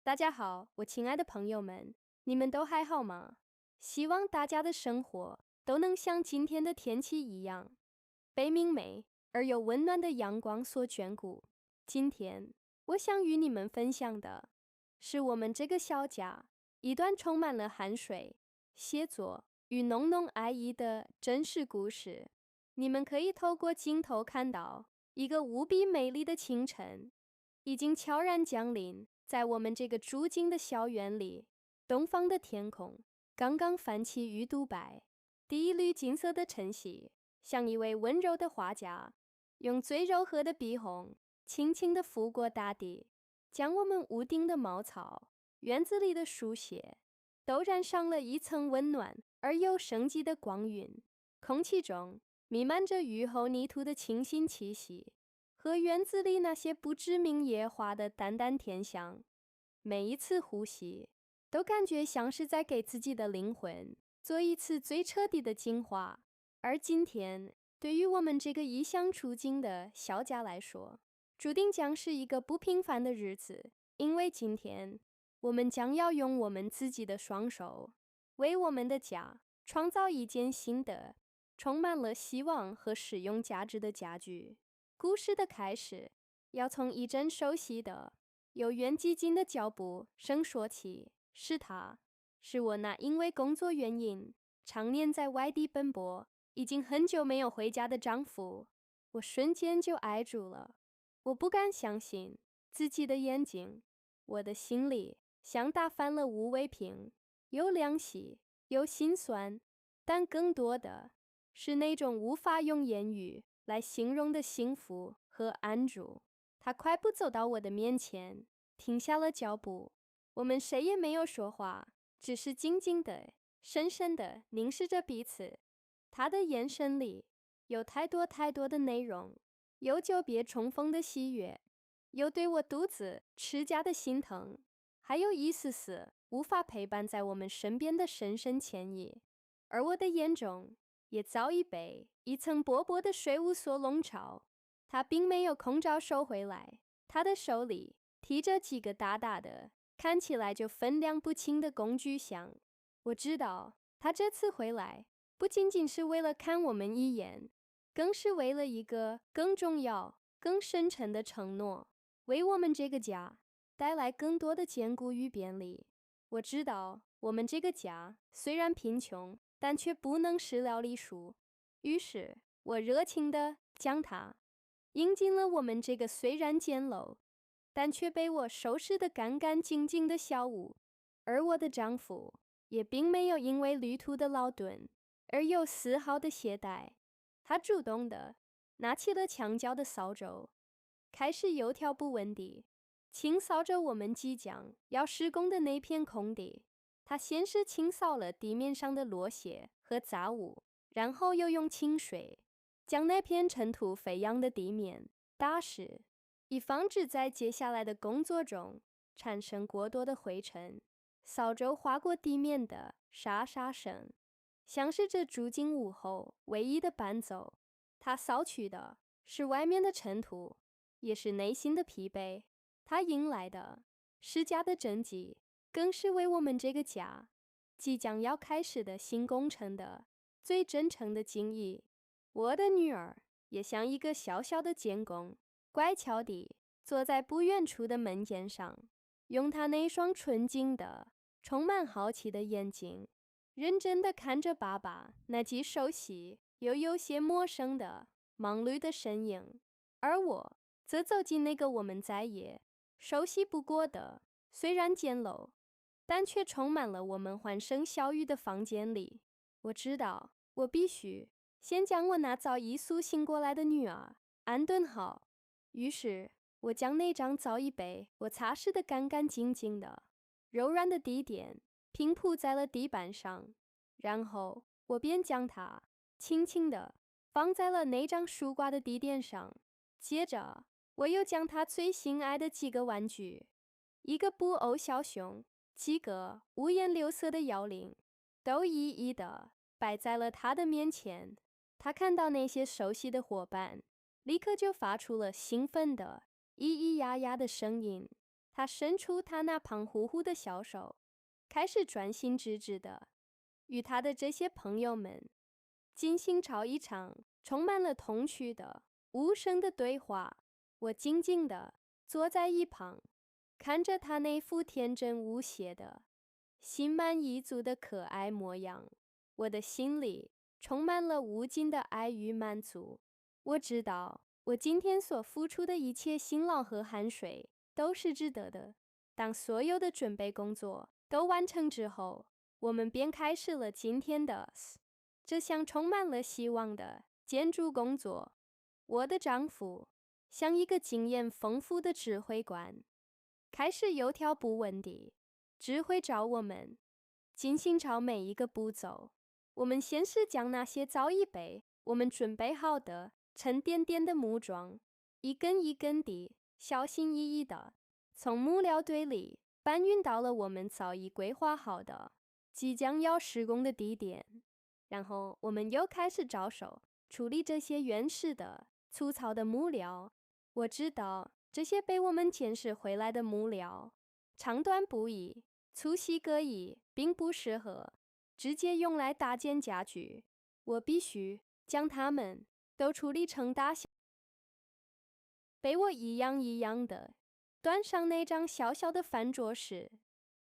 大家好，我亲爱的朋友们，你们都还好吗？希望大家的生活都能像今天的天气一样，被明媚而又温暖的阳光所眷顾。今天，我想与你们分享的是我们这个小家一段充满了汗水、写作与浓浓爱意的真实故事。你们可以透过镜头看到一个无比美丽的清晨，已经悄然降临在我们这个住进的校园里。东方的天空刚刚泛起鱼肚白，第一缕金色的晨曦像一位温柔的画家，用最柔和的笔锋轻轻地拂过大地，将我们屋顶的茅草、院子里的书写都染上了一层温暖而又生机的光晕。空气中弥漫着雨后泥土的清新气息，和院子里那些不知名野花的淡淡甜香。每一次呼吸都感觉像是在给自己的灵魂做一次最彻底的净化。而今天，对于我们这个一乡处境的小家来说，注定将是一个不平凡的日子，因为今天我们将要用我们自己的双手，为我们的家创造一件新的、充满了希望和实用价值的家具。故事的开始要从一阵熟悉的、有缘寂静的脚步声说起。是我那因为工作原因常年在外地奔波，已经很久没有回家的丈夫。我瞬间就挨住了，我不敢相信自己的眼睛，我的心里像打翻了无味瓶，又凉稀又心酸，但更多的是那种无法用言语来形容的幸福和安住。他快步走到我的面前，停下了脚步，我们谁也没有说话，只是静静的、深深的凝视着彼此。他的眼神里有太多太多的内容，有久别重逢的喜悦，有对我独自持家的心疼，还有一丝丝无法陪伴在我们身边的深深歉意。而我的眼中也早已被一层薄薄的水雾所笼罩。他并没有空着手回来，他的手里提着几个大大的、看起来就分量不轻的工具箱。我知道他这次回来不仅仅是为了看我们一眼，更是为了一个更重要、更深沉的承诺，为我们这个家带来更多的坚固与便利。我知道我们这个家虽然贫穷，但却不能失了礼数。于是我热情地将它迎进了我们这个虽然简陋，但却被我收拾得干干净净的小屋。而我的丈夫也并没有因为旅途的劳顿而有丝毫的懈怠，他主动地拿起了墙角的扫帚，开始有条不紊地清扫着我们即将要施工的那片空地。他先是清扫了地面上的落屑和杂物，然后又用清水将那片尘土飞扬的地面打湿，以防止在接下来的工作中产生过多的灰尘。扫帚划过地面的沙沙声，像是这住进屋后唯一的伴奏。它扫去的是外面的尘土，也是内心的疲惫。它迎来的是家的真迹，更是为我们这个家即将要开始的新工程的最真诚的敬意。我的女儿也像一个小小的监工，乖巧地坐在不远处的门沿上，用她那双纯净的、充满好奇的眼睛，认真地看着爸爸那既熟悉又有些陌生的忙碌的身影。而我则走进那个我们再也熟悉不过的，虽然简陋，但却充满了我们欢声笑语的房间里。我知道，我必须先将我那早已苏醒过来的女儿安顿好。于是我将那张早已被我擦拭得干干净净的、柔软的地垫平铺在了地板上，然后我便将它轻轻地放在了那张书挂的地垫上。接着我又将他最心爱的几个玩具，一个布偶小熊，几个五颜六色的摇铃，都一一地摆在了他的面前。他看到那些熟悉的伙伴，立刻就发出了兴奋的咿咿呀呀的声音。他伸出他那胖乎乎的小手，开始专心致志地与他的这些朋友们进行着一场充满了童趣的无声的对话。我静静地坐在一旁，看着他那副天真无邪的、心满意足的可爱模样，我的心里充满了无尽的爱与满足。我知道，我今天所付出的一切辛劳和汗水都是值得的。当所有的准备工作都完成之后，我们便开始了今天的这项充满了希望的建筑工作。我的丈夫像一个经验丰富的指挥官，开始有条不紊地指挥着我们进行着每一个步骤。我们先是将那些早已被我们准备好的沉甸甸的木桩，一根一根地小心翼翼地从木料堆里搬运到了我们早已规划好的即将要施工的地点。然后我们又开始着手处理这些原始的粗糙的木料。我知道这些被我们捡拾回来的木料长短不一，粗细各异，并不适合直接用来搭建家具。我必须将它们都处理成大小被我一样一样的端上那张小小的饭桌时，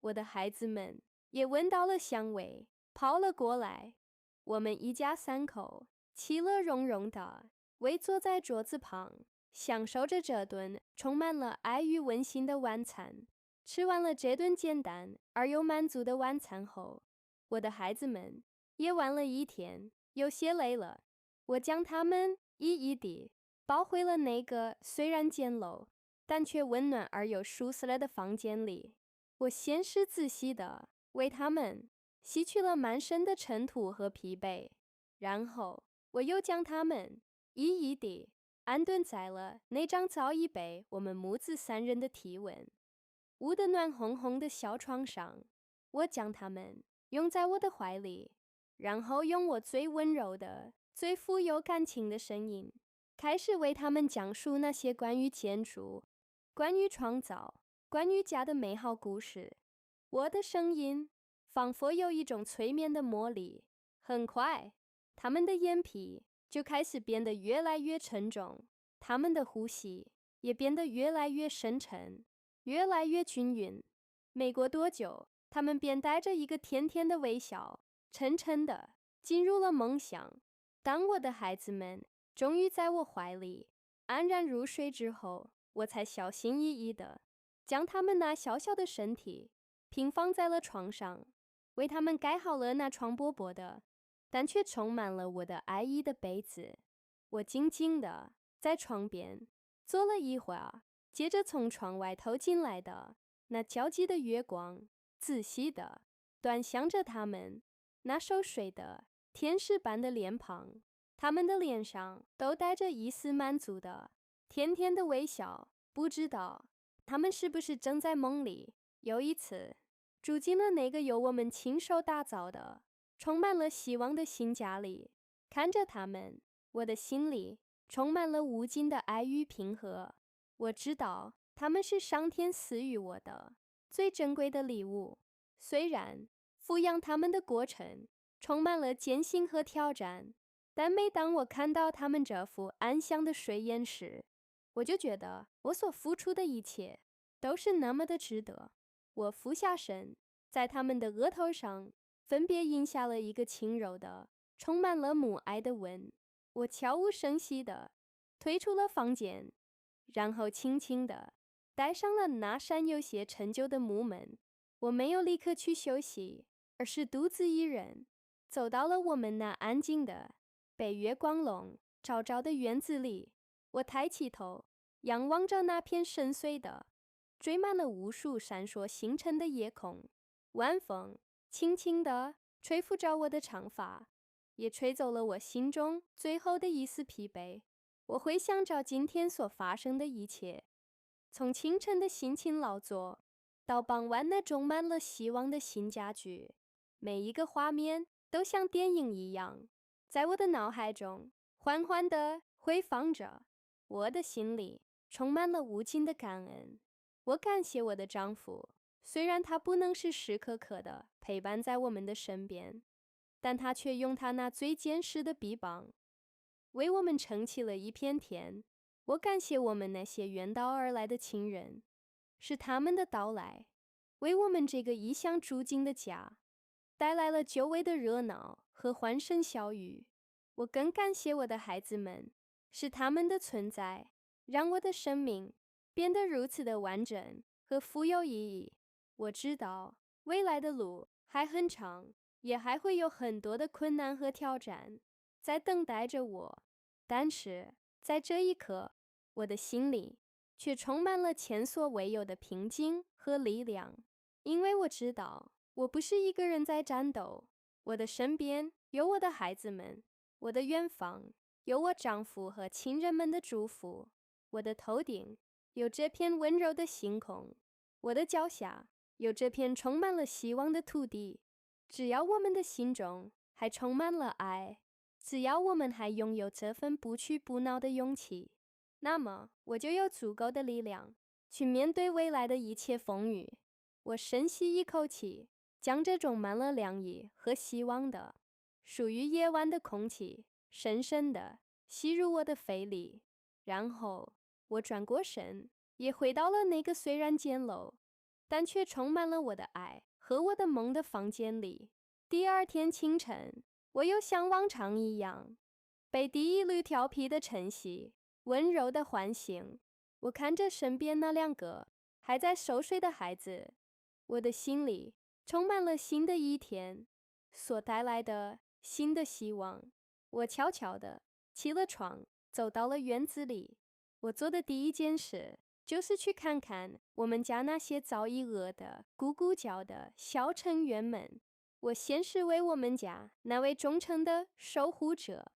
我的孩子们也闻到了香味，跑了过来。我们一家三口其乐融融地围坐在桌子旁，享受着这顿充满了爱与温馨的晚餐。吃完了这顿简单而又满足的晚餐后，我的孩子们也玩了一天，有些累了。我将他们一一地抱回了那个虽然简陋但却温暖而又舒适了的房间里。我先是仔细地为他们洗去了满身的尘土和疲惫，然后我又将他们一一地安顿在了那张早已被我们母子三人的体温捂得暖烘烘的小床上。我将他们拥在我的怀里，然后用我最温柔的、最富有感情的声音，开始为他们讲述那些关于建筑、关于创造、关于家的美好故事。我的声音仿佛有一种催眠的魔力。很快，他们的眼皮就开始变得越来越沉重，他们的呼吸也变得越来越深沉，越来越均匀。没过多久，他们便带着一个甜甜的微笑，沉沉地进入了梦乡。当我的孩子们终于在我怀里安然入睡之后，我才小心翼翼地将他们那小小的身体平放在了床上，为他们盖好了那床薄薄的，但却充满了我的爱意的被子。我静静地在床边坐了一会儿，接着从窗外透进来的那皎洁的月光仔细地端详着他们那熟睡的天使般的脸庞，他们的脸上都带着一丝满足的甜甜的微笑。不知道他们是不是正在梦里又一次住进了那个由我们亲手打造的充满了希望的新家里。看着他们，我的心里充满了无尽的爱与平和。我知道他们是上天赐予我的最珍贵的礼物，虽然抚养他们的过程充满了艰辛和挑战，但每当我看到他们这副安详的睡颜时，我就觉得我所付出的一切都是那么的值得。我俯下身，在他们的额头上分别印下了一个轻柔的、充满了母爱的吻。我悄无声息地退出了房间，然后轻轻地带上了那扇有些陈旧的木门。我没有立刻去休息，而是独自一人走到了我们那安静的、被月光笼照照的院子里。我抬起头，仰望着那片深邃的、追满了无数闪烁星辰的夜空。晚风轻轻地吹拂着我的长发，也吹走了我心中最后的一丝疲惫。我回想着今天所发生的一切，从清晨的辛勤劳作到傍晚那种满了希望的新家具，每一个画面都像电影一样，在我的脑海中缓缓地回放着。我的心里充满了无尽的感恩，我感谢我的丈夫，虽然他不能是时刻刻的陪伴在我们的身边，但他却用他那最坚实的臂膀，为我们撑起了一片天。我感谢我们那些远道而来的亲人，是他们的到来，为我们这个意想住进的家带来了久违的热闹和欢声笑语。我更感谢我的孩子们，是他们的存在，让我的生命变得如此的完整和富有意义。我知道未来的路还很长，也还会有很多的困难和挑战在等待着我，但是在这一刻，我的心里却充满了前所未有的平静和力量，因为我知道我不是一个人在战斗，我的身边有我的孩子们，我的远方有我丈夫和亲人们的祝福，我的头顶有这片温柔的星空，我的脚下有这片充满了希望的土地。只要我们的心中还充满了爱，只要我们还拥有这份不屈不挠的勇气，那么我就有足够的力量去面对未来的一切风雨。我深吸一口气，将这种满了凉意和希望的、属于夜晚的空气深深地吸入我的肺里，然后我转过身，也回到了那个虽然简陋，但却充满了我的爱和我的梦的房间里。第二天清晨，我又像往常一样，被第一缕调皮的晨曦温柔地唤醒。我看着身边那两个还在熟睡的孩子，我的心里充满了新的一天所带来的新的希望。我悄悄地起了床，走到了院子里。我做的第一件事就是去看看我们家那些早已饿得咕咕叫的小成员们。我先是为我们家那位忠诚的守护者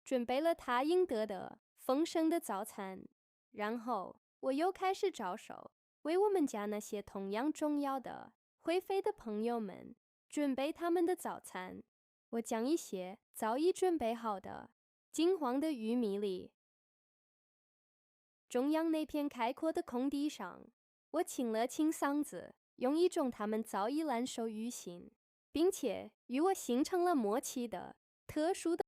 准备了他应得的丰盛的早餐，然后我又开始着手为我们家那些同样重要的会飞的朋友们准备他们的早餐。我将一些早已准备好的金黄的玉米粒中央那片开阔的空地上，我清了清嗓子，用一种他们早已烂熟于心，并且与我形成了默契的特殊的